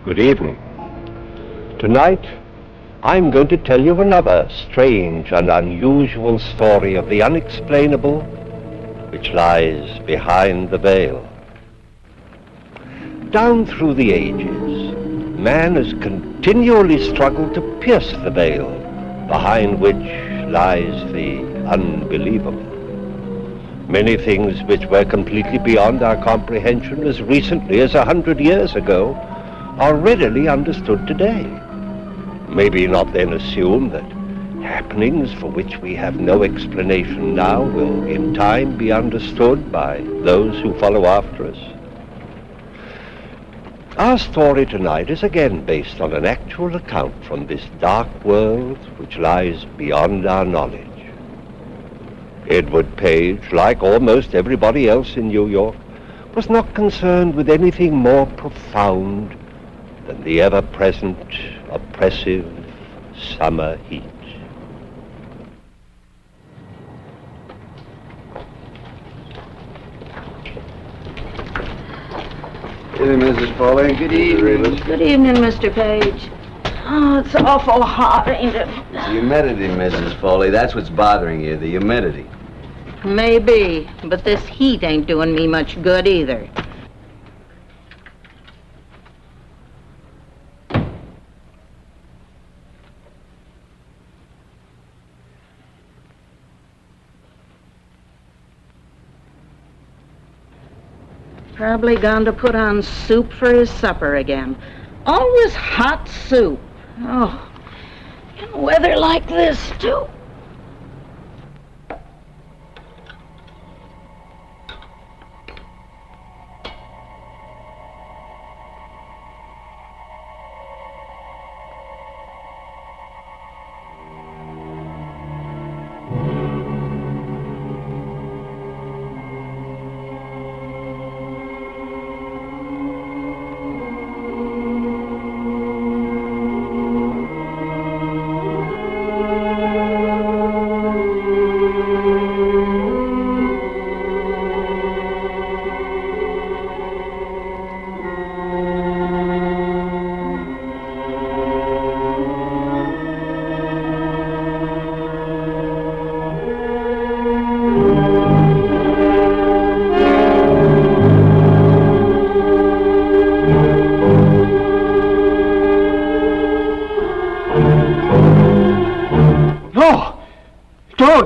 Good evening. Tonight, I'm going to tell you another strange and unusual story of the unexplainable which lies behind the veil. Down through the ages, man has continually struggled to pierce the veil behind which lies the unbelievable. Many things which were completely beyond our comprehension as recently as 100 years ago are readily understood today. Maybe not then assume that happenings for which we have no explanation now will in time be understood by those who follow after us. Our story tonight is again based on an actual account from this dark world which lies beyond our knowledge. Edward Page, like almost everybody else in New York, was not concerned with anything more profound than the ever-present, oppressive summer heat. Good evening, Mrs. Foley. Good evening. Good evening, Mr. Page. Oh, it's awful hot, ain't it? It's the humidity, Mrs. Foley. That's what's bothering you, the humidity. Maybe, but this heat ain't doing me much good either. Probably gone to put on soup for his supper again. Always hot soup. Oh, in weather like this, too.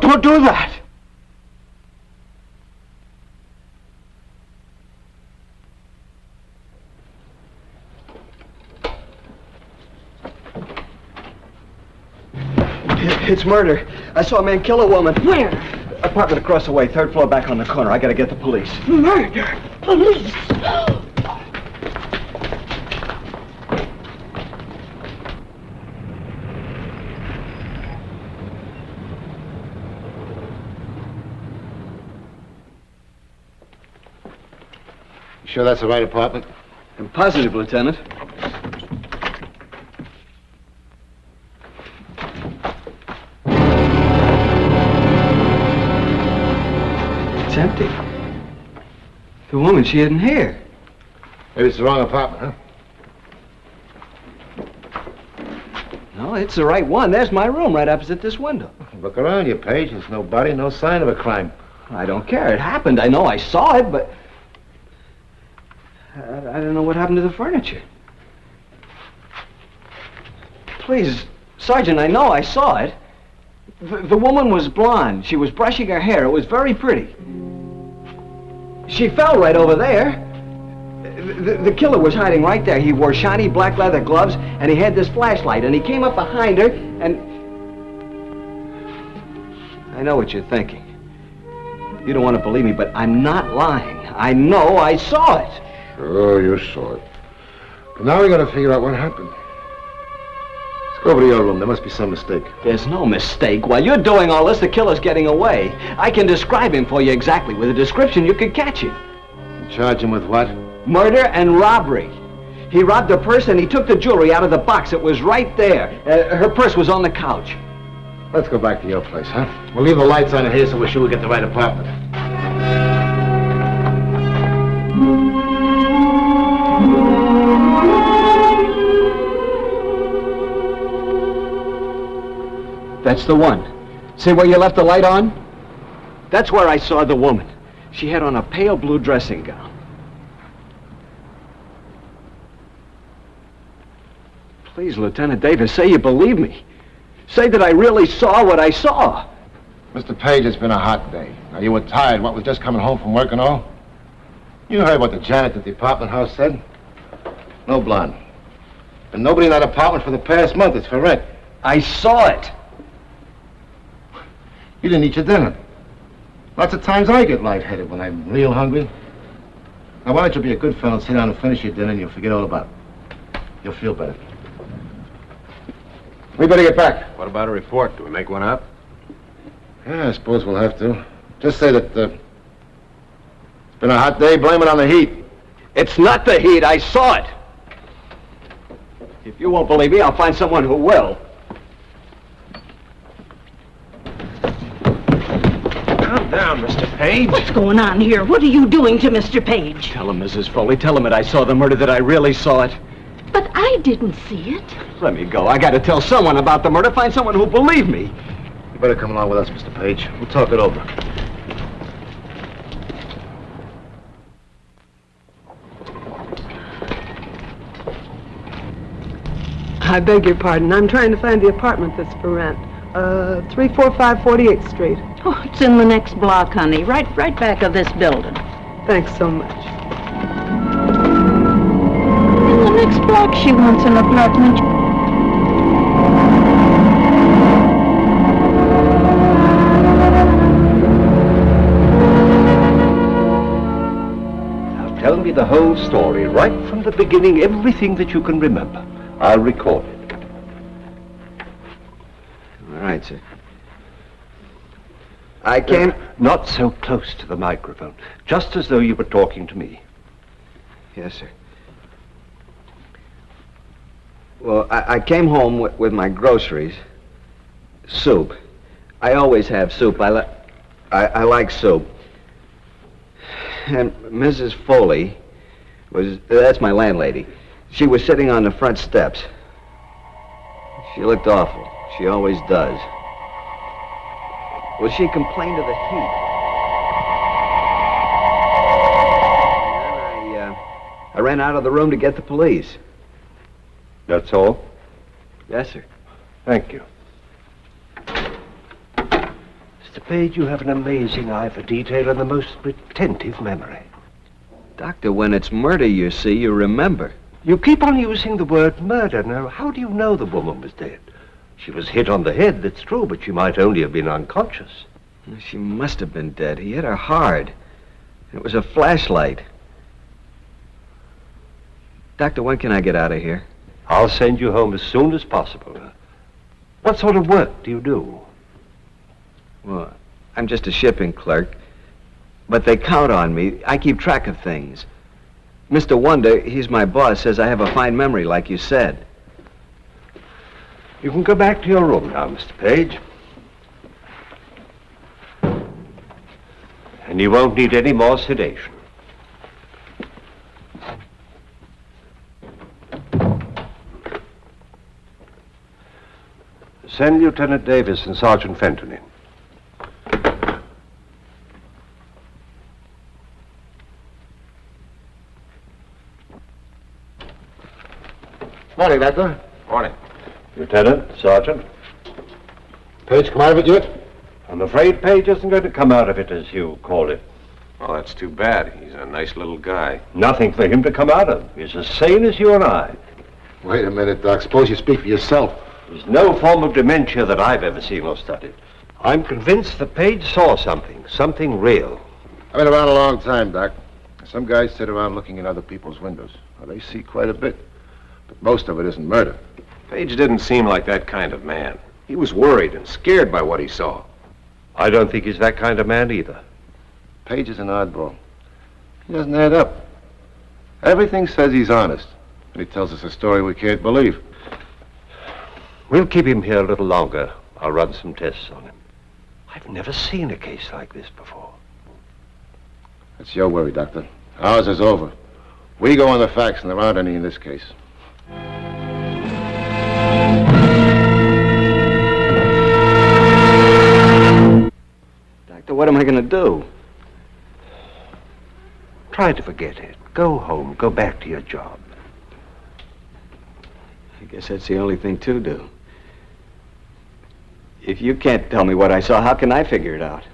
Don't do that! It's murder. I saw a man kill a woman. Where? Apartment across the way, third floor back on the corner. I gotta get the police. Murder? Police? Sure that's the right apartment? I'm positive, Lieutenant. It's empty. The woman, she isn't here. Maybe it's the wrong apartment, huh? No, it's the right one. There's my room right opposite this window. Look around you, Page. There's no body, no sign of a crime. I don't care. It happened. I know I saw it, but I don't know what happened to the furniture. Please, Sergeant, I know I saw it. The woman was blonde. She was brushing her hair. It was very pretty. She fell right over there. The killer was hiding right there. He wore shiny black leather gloves, and he had this flashlight, and he came up behind her, and I know what you're thinking. You don't want to believe me, but I'm not lying. I know I saw it. Sure, you saw it. But now we gotta figure out what happened. Let's go over to your room. There must be some mistake. There's no mistake. While you're doing all this, the killer's getting away. I can describe him for you exactly. With a description, you could catch him. You charge him with what? Murder and robbery. He robbed her purse and he took the jewelry out of the box. It was right there. Her purse was on the couch. Let's go back to your place, huh? We'll leave the lights on in here so we're sure we get the right apartment. That's the one. See where you left the light on? That's where I saw the woman. She had on a pale blue dressing gown. Please, Lieutenant Davis, say you believe me. Say that I really saw what I saw. Mr. Page, it's been a hot day. Now, you were tired, what, with just coming home from work and all? You heard what the janitor at the apartment house said? No blonde. And nobody in that apartment for the past month. It's for rent. I saw it. You didn't eat your dinner. Lots of times I get lightheaded when I'm real hungry. Now, why don't you be a good fellow and sit down and finish your dinner and you'll forget all about it. You'll feel better. We better get back. What about a report? Do we make one up? Yeah, I suppose we'll have to. Just say that, it's been a hot day, blame it on the heat. It's not the heat. I saw it. If you won't believe me, I'll find someone who will. Calm down, Mr. Page. What's going on here? What are you doing to Mr. Page? Tell him, Mrs. Foley. Tell him that I saw the murder, that I really saw it. But I didn't see it. Let me go. I gotta tell someone about the murder. Find someone who'll believe me. You better come along with us, Mr. Page. We'll talk it over. I beg your pardon. I'm trying to find the apartment that's for rent. 345 48th Street. Oh, it's in the next block, honey. Right back of this building. Thanks so much. In the next block, she wants an apartment. Now tell me the whole story, right from the beginning, everything that you can remember. I'll record it. All right, sir. I came... Not so close to the microphone, just as though you were talking to me. Yes, sir. Well, I came home with my groceries. Soup. I always have soup. I like soup. And Mrs. Foley that's my landlady. She was sitting on the front steps. She looked awful. She always does. Well, she complained of the heat. And then I ran out of the room to get the police. That's all? Yes, sir. Thank you. Mr. Page, you have an amazing eye for detail and the most retentive memory. Doctor, when it's murder, you see, you remember. You keep on using the word murder. Now, how do you know the woman was dead? She was hit on the head, that's true, but she might only have been unconscious. She must have been dead. He hit her hard. It was a flashlight. Doctor, when can I get out of here? I'll send you home as soon as possible. What sort of work do you do? Well, I'm just a shipping clerk. But they count on me. I keep track of things. Mr. Wonder, he's my boss, says I have a fine memory, like you said. You can go back to your room now, Mr. Page. And you won't need any more sedation. Send Lieutenant Davis and Sergeant Fenton in. Morning, Doctor. Morning. Lieutenant, Sergeant. Page come out of it yet? I'm afraid Page isn't going to come out of it, as you call it. Well, that's too bad. He's a nice little guy. Nothing for him to come out of. He's as sane as you and I. Wait a minute, Doc. Suppose you speak for yourself. There's no form of dementia that I've ever seen or studied. I'm convinced that Page saw something real. I've been around a long time, Doc. Some guys sit around looking in other people's windows. Well, they see quite a bit. But most of it isn't murder. Page didn't seem like that kind of man. He was worried and scared by what he saw. I don't think he's that kind of man either. Page is an oddball. He doesn't add up. Everything says he's honest. And he tells us a story we can't believe. We'll keep him here a little longer. I'll run some tests on him. I've never seen a case like this before. That's your worry, Doctor. Ours is over. We go on the facts, and there aren't any in this case. Doctor, what am I going to do? Try to forget it. Go home. Go back to your job. I guess that's the only thing to do. If you can't tell me what I saw, how can I figure it out?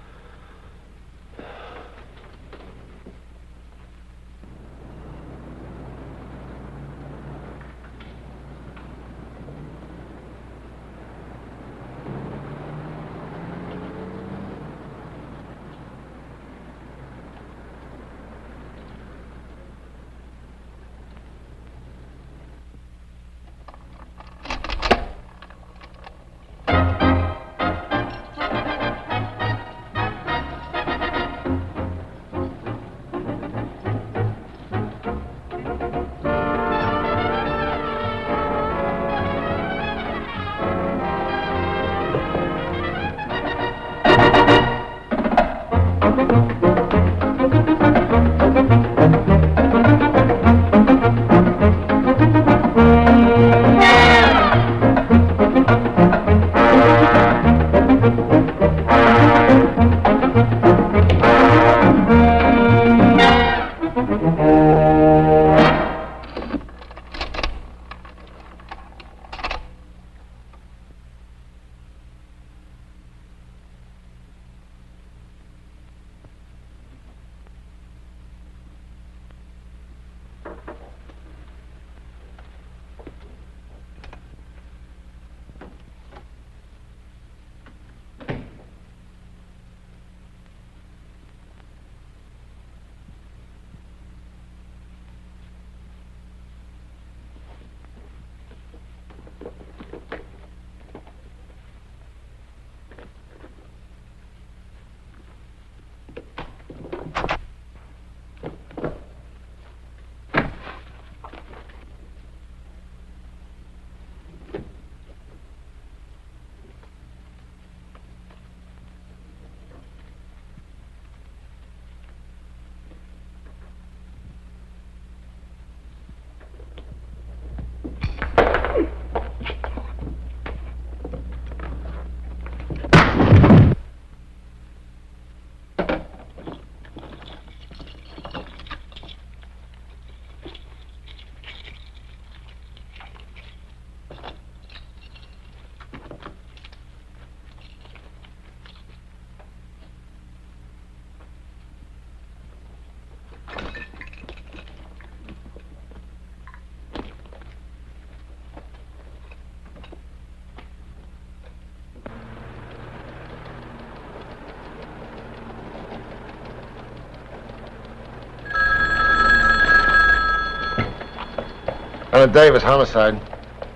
Lieutenant Davis, homicide.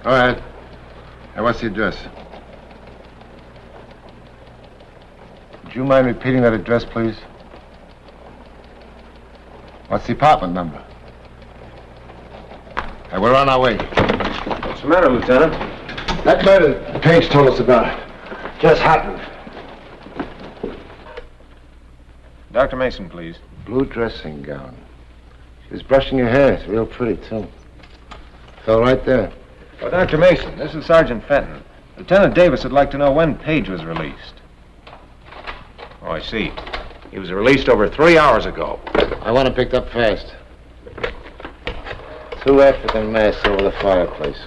Go ahead. Hey, what's the address? Would you mind repeating that address, please? What's the apartment number? Hey, we're on our way. What's the matter, Lieutenant? That murder Page told us about just happened. Dr. Mason, please. Blue dressing gown. She was brushing her hair. It's real pretty, too. Fell right there. Oh, Dr. Mason, this is Sergeant Fenton. Lieutenant Davis would like to know when Page was released. Oh, I see. He was released over 3 hours ago. I want him picked up fast. 2 African masks over the fireplace.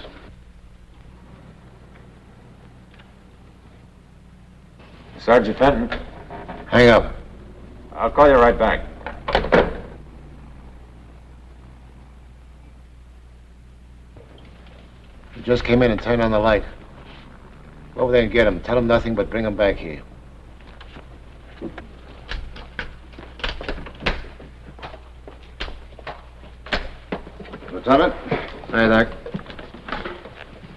Sergeant Fenton, Hang up. I'll call you right back. He just came in and turned on the light. Go over there and get him. Tell him nothing but bring him back here. Lieutenant? Hey, Doc.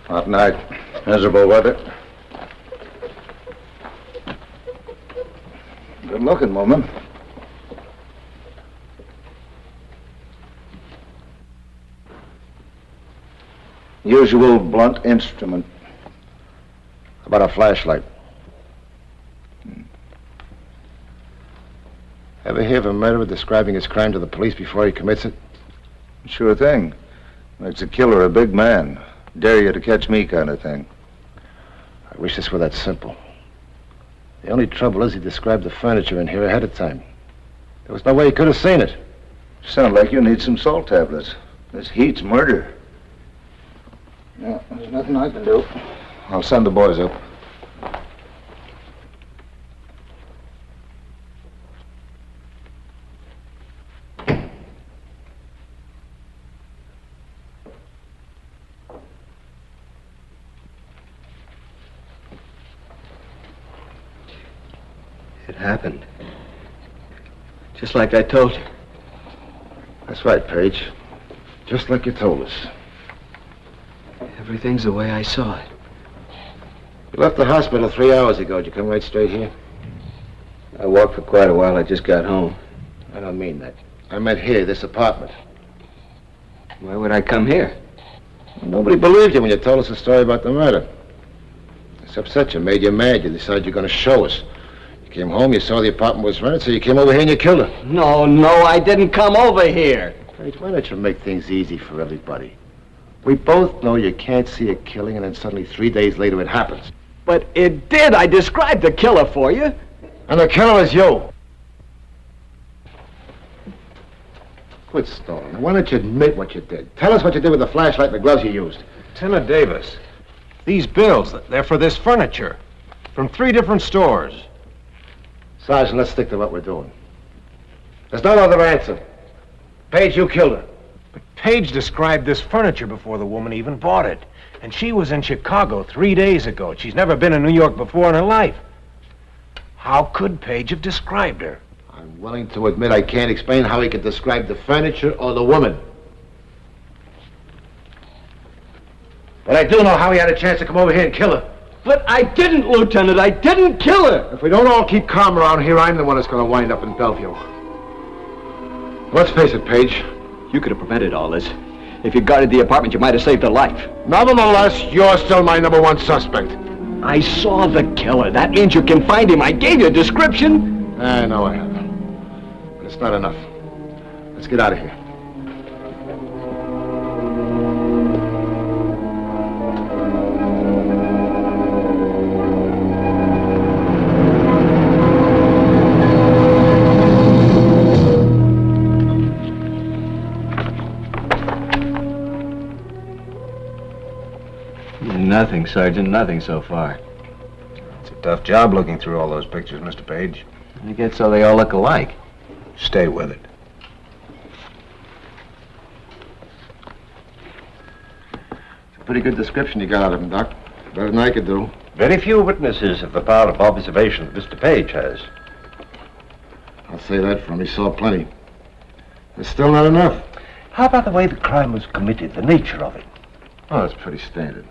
Hot night. Miserable weather. Good-looking woman. Usual blunt instrument. How about a flashlight? Ever hear of a murderer describing his crime to the police before he commits it? Sure thing. Makes a killer a big man. Dare you to catch me kind of thing. I wish this were that simple. The only trouble is he described the furniture in here ahead of time. There was no way he could have seen it. Sound like you need some salt tablets. This heat's murder. Yeah, there's nothing I can do. I'll send the boys up. It happened. Just like I told you. That's right, Paige. Just like you told us. Everything's the way I saw it. You left the hospital 3 hours ago. Did you come right straight here? I walked for quite a while. I just got home. I don't mean that. I meant here, this apartment. Why would I come here? Nobody believed you when you told us the story about the murder. It's upset you, made you mad. You decided you're going to show us. You came home, you saw the apartment was rented, so you came over here and you killed her. No, I didn't come over here. Paige, why don't you make things easy for everybody? We both know you can't see a killing and then suddenly 3 days later it happens. But it did. I described the killer for you. And the killer is you. Quit stalling. Why don't you admit what you did? Tell us what you did with the flashlight and the gloves you used. Lieutenant Davis, these bills, they're for this furniture. From 3 different stores. Sergeant, let's stick to what we're doing. There's no other answer. Paige, you killed her. But Paige described this furniture before the woman even bought it. And she was in Chicago 3 days ago. She's never been in New York before in her life. How could Paige have described her? I'm willing to admit I can't explain how he could describe the furniture or the woman. But I do know how he had a chance to come over here and kill her. But I didn't, Lieutenant. I didn't kill her. If we don't all keep calm around here, I'm the one that's going to wind up in Bellevue. Let's face it, Paige. You could have prevented all this. If you guarded the apartment, you might have saved her life. Nevertheless, you're still my #1 suspect. I saw the killer. That means you can find him. I gave you a description. I know I have. But it's not enough. Let's get out of here. Nothing, Sergeant. Nothing so far. It's a tough job looking through all those pictures, Mr. Page. I guess so they all look alike. Stay with it. It's a pretty good description you got out of him, Doc. Better than I could do. Very few witnesses have the power of observation that Mr. Page has. I'll say that for him. He saw plenty. It's still not enough. How about the way the crime was committed, the nature of it? Oh, that's pretty standard.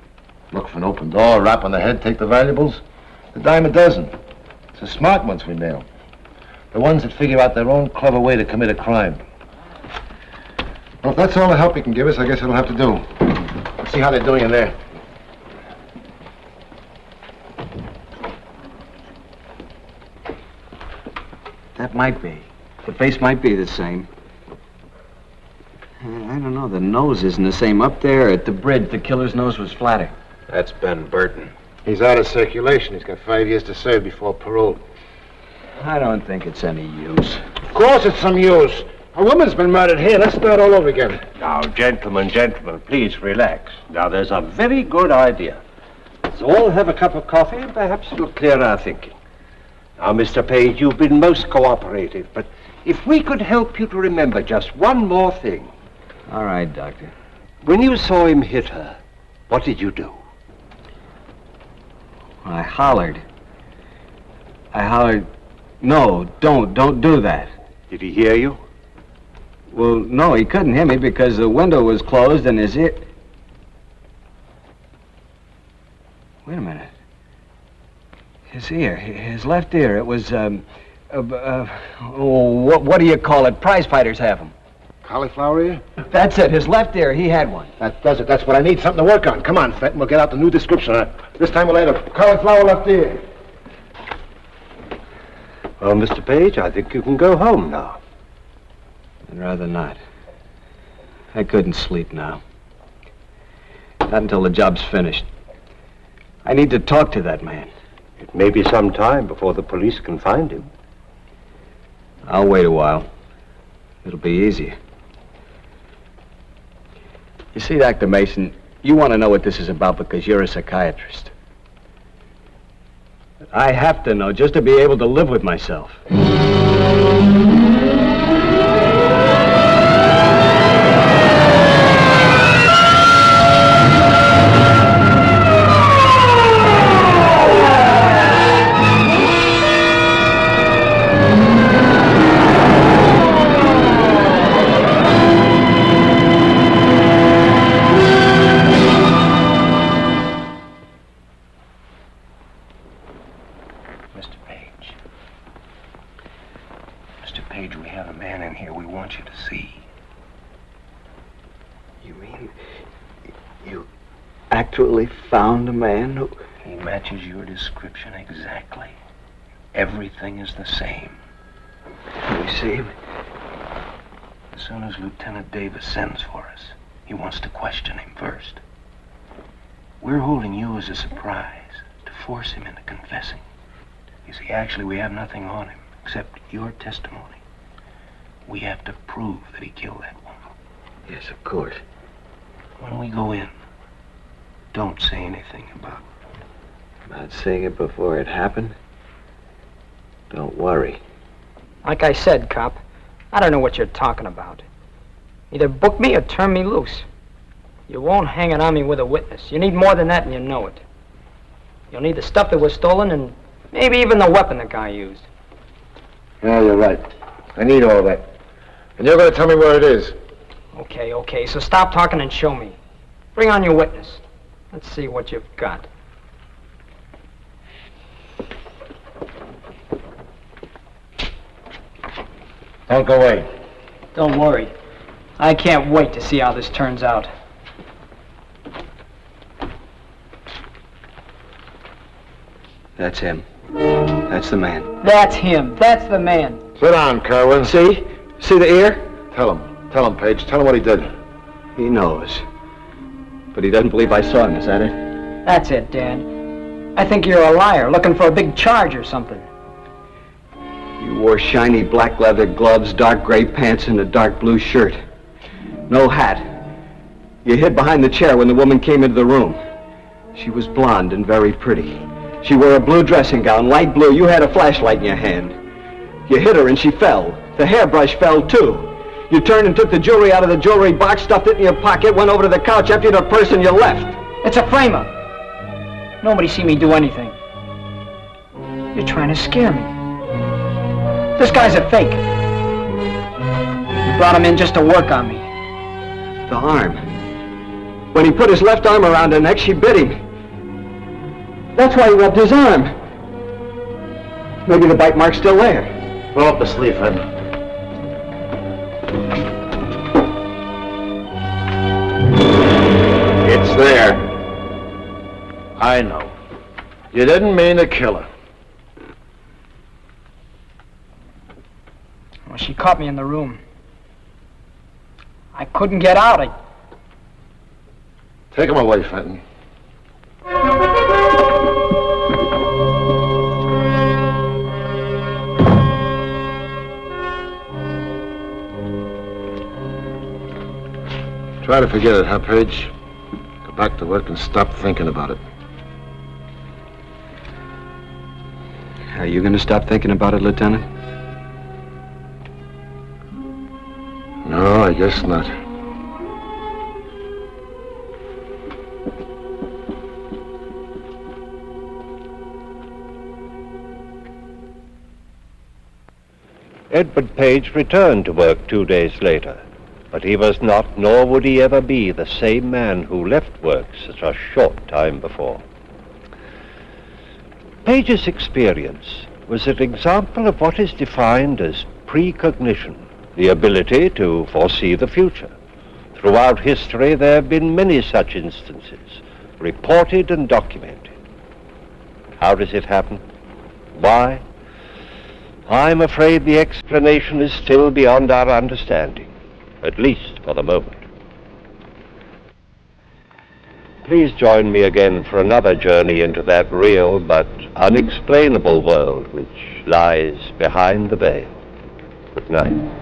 Look for an open door, rap on the head, take the valuables. A dime a dozen. It's the smart ones we nail. The ones that figure out their own clever way to commit a crime. Well, if that's all the help you can give us, I guess it'll have to do. Let's see how they're doing in there. That might be. The face might be the same. I don't know. The nose isn't the same. Up there at the bridge, the killer's nose was flatter. That's Ben Burton. He's out of circulation. He's got 5 years to serve before parole. I don't think it's any use. Of course it's some use. A woman's been murdered here. Let's start all over again. Now, gentlemen, please relax. Now, there's a very good idea. Let's all have a cup of coffee, and perhaps it'll clear our thinking. Now, Mr. Page, you've been most cooperative, but if we could help you to remember just one more thing. All right, Doctor. When you saw him hit her, what did you do? I hollered. No, don't do that. Did he hear you? Well, no, he couldn't hear me because the window was closed and his ear... Wait a minute. His ear, his left ear, it was, what do you call it? Prize fighters have them. Cauliflower ear? That's it, his left ear, he had one. That does it. That's what I need. Something to work on. Come on, Fenton. We'll get out the new description on it. This time we'll add a cauliflower left ear. Well, Mr. Page, I think you can go home now. I'd rather not. I couldn't sleep now. Not until the job's finished. I need to talk to that man. It may be some time before the police can find him. I'll wait a while. It'll be easier. You see, Dr. Mason, you want to know what this is about because you're a psychiatrist. I have to know just to be able to live with myself. Actually found a man who... He matches your description exactly. Everything is the same. Can we see him? As soon as Lieutenant Davis sends for us, he wants to question him first. We're holding you as a surprise to force him into confessing. You see, actually, we have nothing on him except your testimony. We have to prove that he killed that woman. Yes, of course. When we go in, don't say anything about seeing it before it happened? Don't worry. Like I said, cop, I don't know what you're talking about. Either book me or turn me loose. You won't hang it on me with a witness. You need more than that, and you know it. You'll need the stuff that was stolen and maybe even the weapon the guy used. Yeah, you're right. I need all that. And you're going to tell me where it is. Okay, so stop talking and show me. Bring on your witness. Let's see what you've got. Don't go away. Don't worry. I can't wait to see how this turns out. That's him. That's the man. That's him. That's the man. Sit down, Kerwin. See? See the ear? Tell him, Paige. Tell him what he did. He knows. But he doesn't believe I saw him, is that it? That's it, Dad. I think you're a liar, looking for a big charge or something. You wore shiny black leather gloves, dark gray pants, and a dark blue shirt. No hat. You hid behind the chair when the woman came into the room. She was blonde and very pretty. She wore a blue dressing gown, light blue. You had a flashlight in your hand. You hit her and she fell. The hairbrush fell too. You turned and took the jewelry out of the jewelry box, stuffed it in your pocket, went over to the couch, emptied her purse, and you left. It's a frame-up. Nobody see me do anything. You're trying to scare me. This guy's a fake. You brought him in just to work on me. The arm. When he put his left arm around her neck, she bit him. That's why he rubbed his arm. Maybe the bite mark's still there. Roll up the sleeve, Ed. It's there. I know. You didn't mean to kill her. Well, she caught me in the room. I couldn't get out. Take him away, Fenton. Try to forget it, huh, Paige? Go back to work and stop thinking about it. Are you going to stop thinking about it, Lieutenant? No, I guess not. Edward Page returned to work 2 days later, but he was not, nor would he ever be, the same man who left work such a short time before. Page's experience was an example of what is defined as precognition, the ability to foresee the future. Throughout history, there have been many such instances, reported and documented. How does it happen? Why? I'm afraid the explanation is still beyond our understanding, at least for the moment. Please join me again for another journey into that real but unexplainable world which lies behind the veil. Good night.